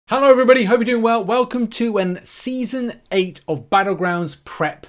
Hello everybody, hope you're doing well. Welcome to Season 8 of Battlegrounds Prep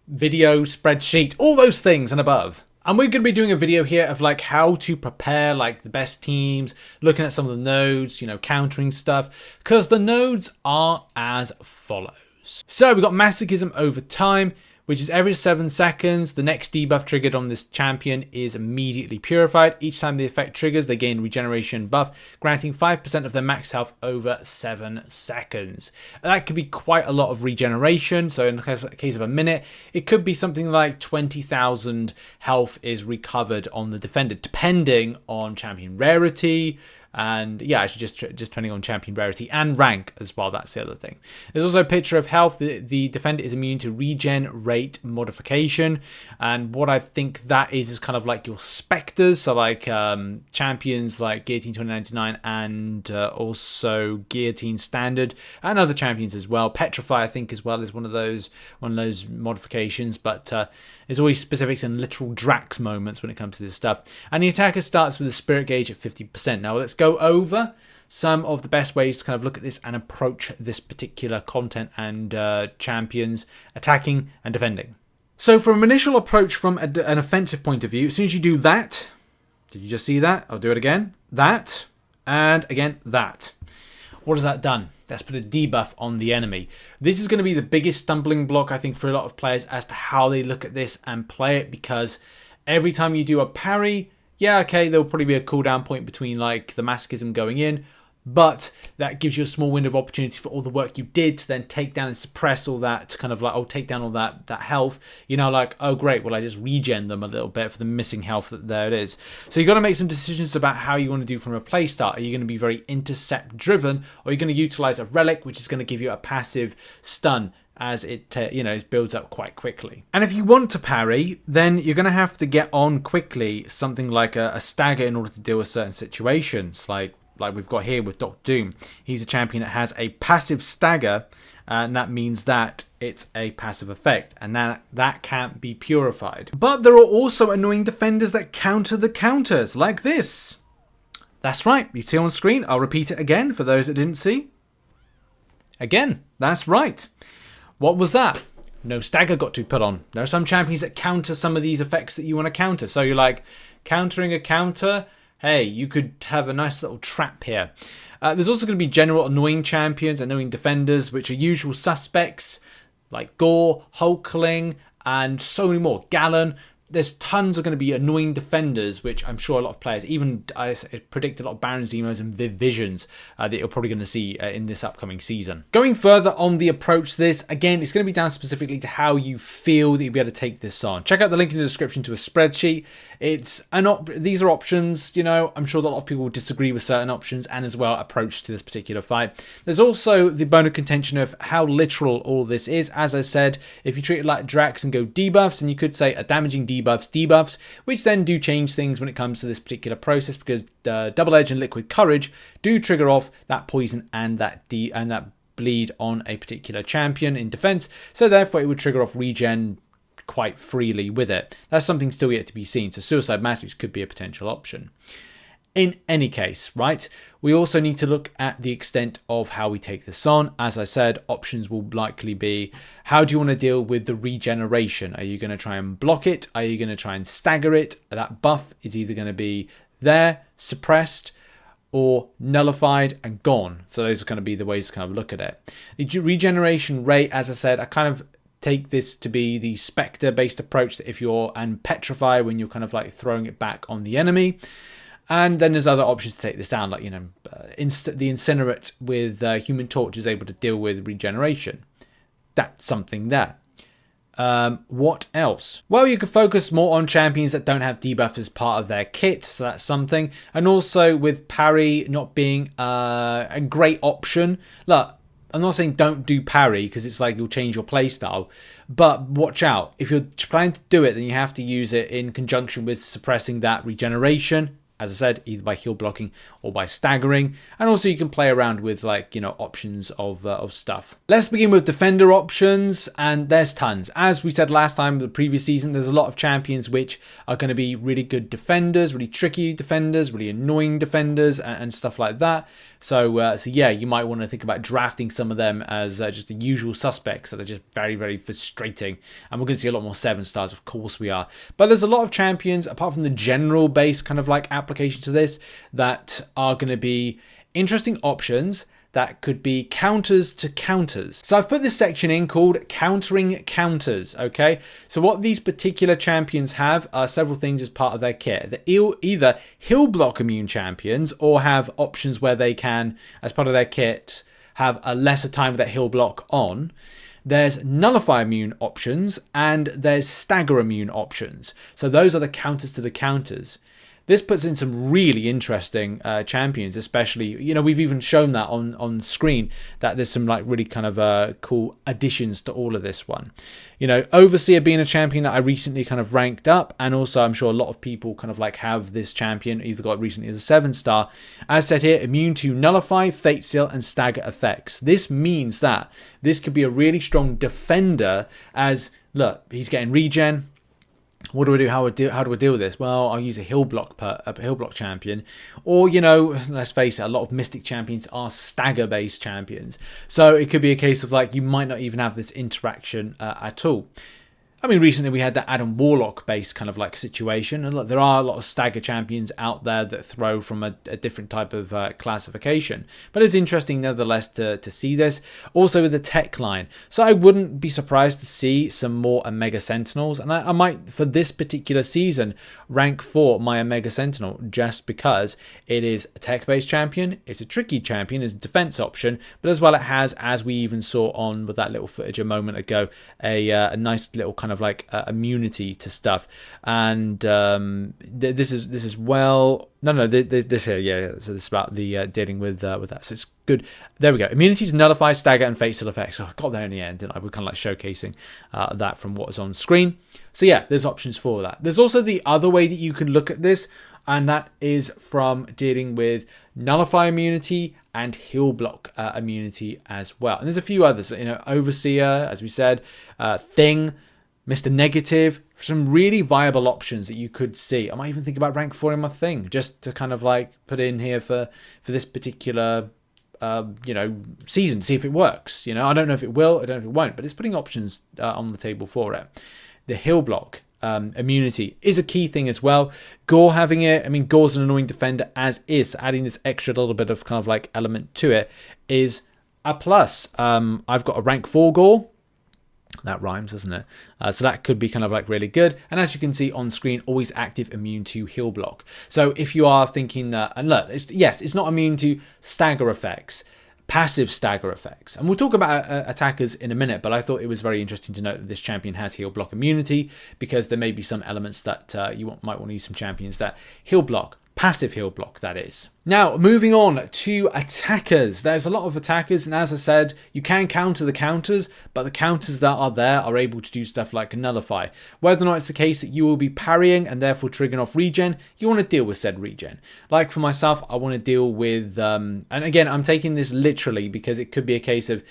video, spreadsheet, all those things and above. And we're going to be doing a video here of like how to prepare like the best teams, looking at some of the nodes, countering stuff, because the nodes are as follows. So we've got Masochism over time, which is every 7 seconds. The next debuff triggered on this champion is immediately purified. Each time the effect triggers, they gain regeneration buff, granting 5% of their max health over 7 seconds. And that could be quite a lot of regeneration. So in the case of a minute, it could be something like 20,000 health is recovered on the defender, depending on champion rarity. And yeah, actually just depending on champion rarity and rank as well. That's the other thing. There's also a picture of health. The defender is immune to regen rate modification. And what I think that is kind of like your specters. So like champions like Guillotine 2099 and also Guillotine Standard and other champions as well. Petrify, I think, as well is one of those modifications. But there's always specifics and literal Drax moments when it comes to this stuff. And the attacker starts with a spirit gauge at 50%. Now let's go over some of the best ways to kind of look at this and approach this particular content and champions attacking and defending. So from an initial approach from an offensive point of view, as soon as you do that, did you just see that? I'll do it again. That, and again, that. What has that done? That's put a debuff on the enemy. This is going to be the biggest stumbling block, I think, for a lot of players as to how they look at this and play it, because every time you do a parry, yeah, okay, there'll probably be a cooldown point between like the masochism going in, but that gives you a small window of opportunity for all the work you did to then take down and suppress all that, kind of like, oh, take down all that health, like, oh great, well I just regen them a little bit for the missing health that there it is. So you got to make some decisions about how you want to do from a playstyle. Are you going to be very intercept driven, or are you going to utilize a relic which is going to give you a passive stun as it it builds up quite quickly? And if you want to parry, then you're going to have to get on quickly something like a stagger in order to deal with certain situations, like we've got here with Dr. Doom. He's a champion that has a passive stagger, and that means that it's a passive effect, and that can't be purified. But there are also annoying defenders that counter the counters, like this. That's right, you see on screen. I'll repeat it again for those that didn't see. Again, that's right. What was that? No stagger got to be put on. There are some champions that counter some of these effects that you want to counter. So you're like, countering a counter, hey, you could have a nice little trap here. There's also going to be general annoying champions, annoying defenders, which are usual suspects, like Gore, Hulkling, and so many more. Gallon. There's tons of going to be annoying defenders, which I'm sure a lot of players, even I predict a lot of Baron Zemos and Viv Visions that you're probably going to see in this upcoming season. Going further on the approach to this, again, it's going to be down specifically to how you feel that you'll be able to take this on. Check out the link in the description to a spreadsheet. These are options, I'm sure that a lot of people will disagree with certain options and as well approach to this particular fight. There's also the bone of contention of how literal all this is. As I said, if you treat it like Drax and go debuffs, and you could say a damaging debuffs, which then do change things when it comes to this particular process, because Double Edge and Liquid Courage do trigger off that poison and that bleed on a particular champion in defense, so therefore it would trigger off regen quite freely with it. That's something still yet to be seen, so Suicide Matrix could be a potential option. In any case, right, we also need to look at the extent of how we take this on. As I said, options will likely be, how do you want to deal with the regeneration? Are you going to try and block it? Are you going to try and stagger it? That buff is either going to be there, suppressed, or nullified and gone. So those are going to be the ways to kind of look at it. The regeneration rate, as I said, I kind of take this to be the spectre based approach, that if you're, and petrify when you're kind of like throwing it back on the enemy. And then there's other options to take this down, like, the Incinerate with Human Torch is able to deal with regeneration. That's something there. What else? Well, you could focus more on champions that don't have debuff as part of their kit, so that's something. And also with parry not being a great option. Look, I'm not saying don't do parry, because it's like you'll change your playstyle, but watch out. If you're planning to do it, then you have to use it in conjunction with suppressing that regeneration. As I said, either by heal blocking or by staggering. And also you can play around with options of stuff. Let's begin with defender options, and there's tons. As we said last time, the previous season, there's a lot of champions which are going to be really good defenders, really tricky defenders, really annoying defenders and stuff like that. So yeah, you might want to think about drafting some of them as just the usual suspects that are just very, very frustrating. And we're going to see a lot more 7 stars, of course we are. But there's a lot of champions, apart from the general base kind of like application to this, that are going to be interesting options that could be counters to counters. So I've put this section in called countering counters, okay? So what these particular champions have are several things as part of their kit. They're either heal block immune champions or have options where they can, as part of their kit, have a lesser time with that heal block on. There's nullify immune options and there's stagger immune options. So those are the counters to the counters. This puts in some really interesting champions, especially, you know, we've even shown that on screen, that there's some like really kind of cool additions to all of this one. You know, Overseer being a champion that I recently kind of ranked up, and also I'm sure a lot of people kind of like have this champion, either got recently as a 7-star. As said here, immune to nullify, fate seal, and stagger effects. This means that this could be a really strong defender, as, look, he's getting regen. What do I do? How do I deal with this? Well, I'll use a healblock champion, or, you know, let's face it, a lot of mystic champions are stagger based champions, so it could be a case of like you might not even have this interaction at all. I mean, recently we had that Adam Warlock based kind of like situation, and look, there are a lot of stagger champions out there that throw from a different type of classification, but it's interesting nevertheless to see this also with the tech line. So I wouldn't be surprised to see some more Omega Sentinels, and I might, for this particular season, rank for my Omega Sentinel, just because it is a tech based champion, it's a tricky champion, it's a defense option, but as well it has, as we even saw on with that little footage a moment ago, a nice little kind of like immunity to stuff. And this is well, this here, yeah, so this is about the dealing with that, so it's good. There we go. Immunity to nullify, stagger, and fate seal effects. I got there in the end, didn't I? We're kind of like showcasing that from what was on screen. So yeah, there's options for that. There's also the other way that you can look at this, and that is from dealing with nullify immunity and heal block immunity as well. And there's a few others, you know, Overseer, as we said, Thing, Mr. Negative, some really viable options that you could see. I might even think about rank 4 in my Thing, just to kind of like put in here for this particular you know, season, see if it works. You know, I don't know if it will, I don't know if it won't, but it's putting options on the table for it. The heal block immunity is a key thing as well. Gore having it, I mean, Gore's an annoying defender as is, so adding this extra little bit of kind of like element to it is a plus. I've got a rank 4 Gore. That rhymes, doesn't it? So that could be kind of like really good. And as you can see on screen, always active, immune to heal block. So if you are thinking that, and look, yes, it's not immune to stagger effects, passive stagger effects. And we'll talk about attackers in a minute, but I thought it was very interesting to note that this champion has heal block immunity, because there may be some elements that you might want to use some champions that heal block. Passive heal block, that is. Now, moving on to attackers. There's a lot of attackers, and as I said, you can counter the counters, but the counters that are there are able to do stuff like nullify. Whether or not it's the case that you will be parrying and therefore triggering off regen, you want to deal with said regen. Like for myself, I want to deal with, and again, I'm taking this literally because it could be a case of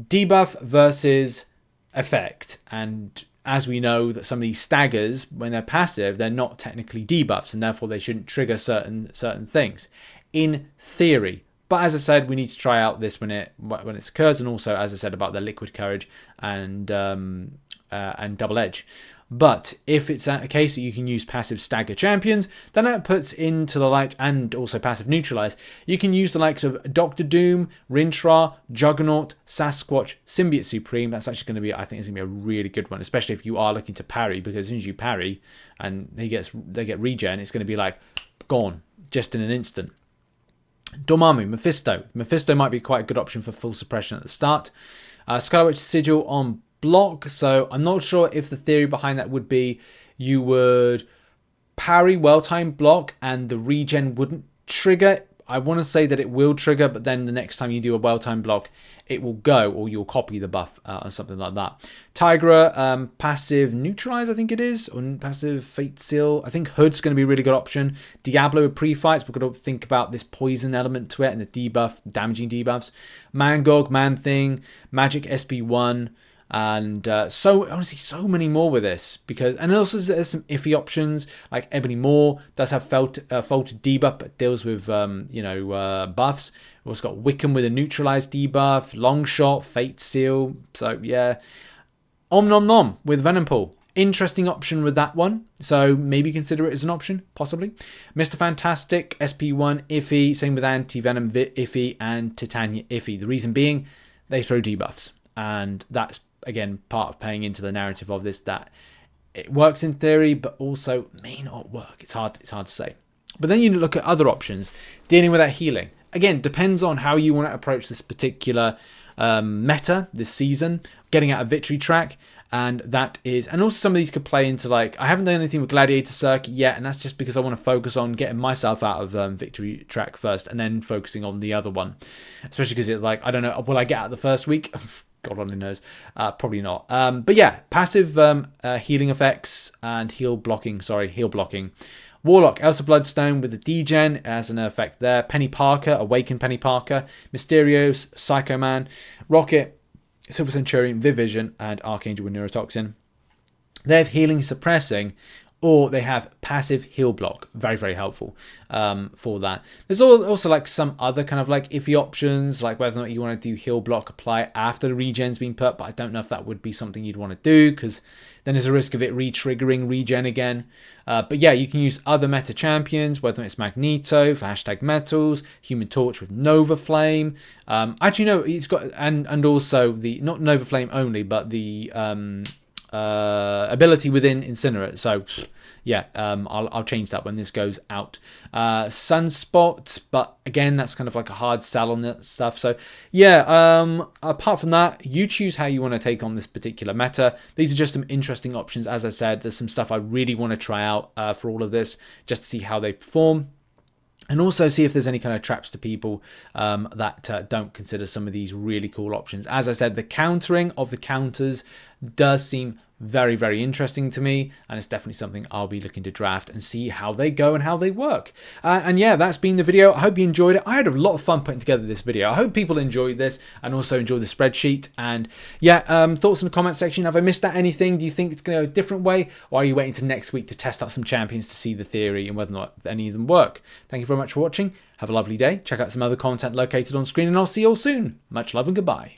debuff versus effect, and as we know that some of these staggers, when they're passive, they're not technically debuffs, and therefore they shouldn't trigger certain things, in theory. But as I said, we need to try out this when it occurs, and also as I said about the liquid courage and double edge. But if it's a case that you can use passive stagger champions, then that puts into the light, and also passive neutralize, you can use the likes of Dr. Doom, Rintrah, Juggernaut, Sasquatch, Symbiote Supreme. That's actually going to be, I think it's going to be a really good one, especially if you are looking to parry, because as soon as you parry and they get regen, it's going to be like gone just in an instant. Dormammu, Mephisto. Mephisto might be quite a good option for full suppression at the start. Scarlet Witch Sigil on block, so I'm not sure if the theory behind that would be you would parry well-timed block and the regen wouldn't trigger. I want to say that it will trigger, but then the next time you do a well-timed block, it will go, or you'll copy the buff or something like that. Tigra, passive neutralize, I think it is, or passive fate seal. I think Hood's going to be a really good option. Diablo with pre-fights, we've got to think about this poison element to it and the debuff, damaging debuffs. Mangog, Man-Thing, Magic SB1. And so honestly, so many more with this, because, and also there's some iffy options like Ebony Maw does have faulted debuff, but deals with buffs. We've also got Wickham with a Neutralise debuff, Long Shot, Fate Seal. So yeah, Om Nom Nom with Venom Pool. Interesting option with that one, so maybe consider it as an option, possibly. Mr. Fantastic, SP1 iffy, same with Anti-Venom iffy and Titania iffy. The reason being, they throw debuffs, and that's again part of playing into the narrative of this, that it works in theory but also may not work. It's hard to say. But then you look at other options dealing with that healing. Again, depends on how you want to approach this particular meta this season, getting out a victory track. And that is, and also some of these could play into, like, I haven't done anything with Gladiator Circuit yet, and that's just because I want to focus on getting myself out of victory track first, and then focusing on the other one. Especially because it's like, I don't know, will I get out the first week? God only knows. Probably not. But yeah, passive healing effects and heal blocking. Warlock, Elsa Bloodstone with the degen as an effect there. Penny Parker, Awaken Penny Parker. Mysterios, Psycho Man. Rocket, Silver Centurion, Vivision, and Archangel with Neurotoxin. They have healing suppressing, or they have passive heal block. Very, very helpful for that. There's also like some other kind of like iffy options, like whether or not you want to do heal block apply after the regen's been put, but I don't know if that would be something you'd want to do, because then there's a risk of it re-triggering regen again. But yeah, you can use other meta champions, whether it's Magneto for #metals, Human Torch with Nova Flame. Actually, no, it's got, and also the, not Nova Flame only, but the ability within Incinerate. So yeah, I'll change that when this goes out. Sunspot, but again, that's kind of like a hard sell on that stuff. So yeah, apart from that, you choose how you want to take on this particular meta. These are just some interesting options. As I said, there's some stuff I really want to try out for all of this, just to see how they perform. And also see if there's any kind of traps to people that don't consider some of these really cool options. As I said, the countering of the counters does seem very, very interesting to me, and it's definitely something I'll be looking to draft and see how they go and how they work. And yeah, that's been the video. I hope you enjoyed it. I had a lot of fun putting together this video. I hope people enjoyed this and also enjoyed the spreadsheet. And yeah, thoughts in the comment section. Have I missed out anything? Do you think it's going to go a different way, or are you waiting to next week to test out some champions to see the theory and whether or not any of them work? Thank you very much for watching. Have a lovely day. Check out some other content located on screen, and I'll see you all soon. Much love and goodbye.